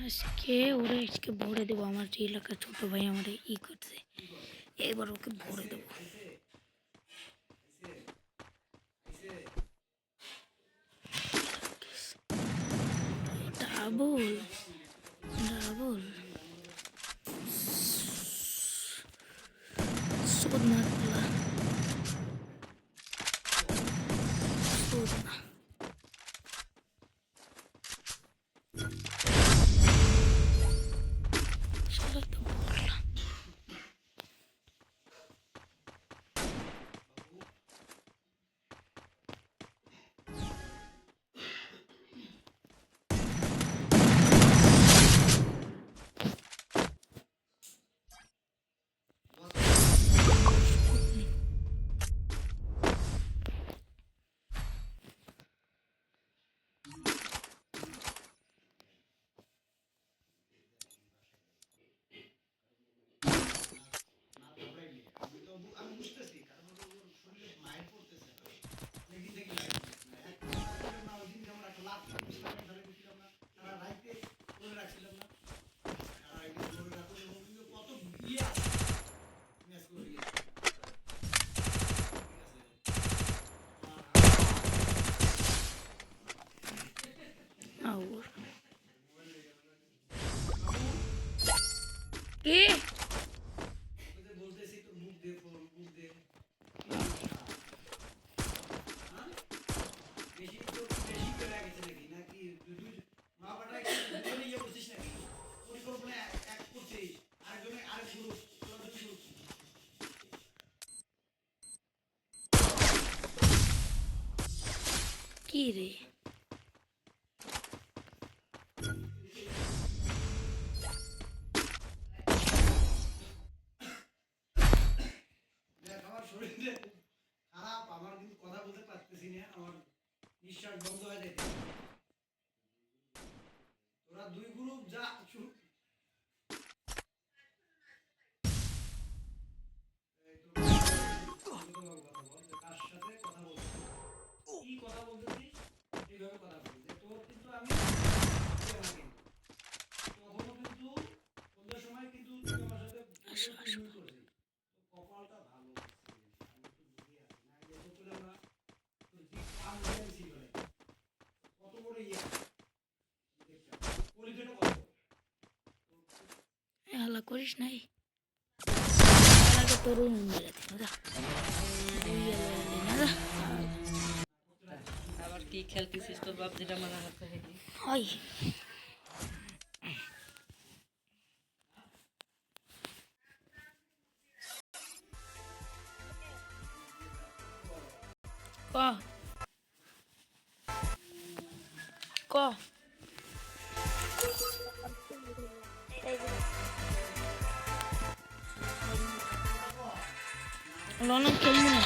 আজকে আজকে ভরে দেবো। আমার যে এলাকার ছোটো ভাই আমার করছে, এবার ওকে ভরে দেবো। ডাবল ডাবল সোদনা সোদনা শালা তো বললাম। কি কি রে? আমার শরীরে খারাপ, আমার কিন্তু কথা বলতে পারতেছি না, আমার নিঃশ্বাস বন্ধ হয়ে যাইতে। তোরা দুই গ্রুপ যা শুরু কার সাথে কথা বলছিস, কি কথা বলতেছিস, এইভাবে কথা বলছিস। তোর কিন্তু আমি কখনো কিন্তু সন্ধ্যার সময় কিন্তু তুই আমার সাথে করছিস। কপালটা ভালো কত বড় ইয়া পরিচয়টা কত হাল্লা করিস নাই, আগে তোর মেরে দিন না। আবার কি খেলতেছিস তোর বাপ যেটা মানা হচ্ছে হয়। ক ক লন খেলবো না।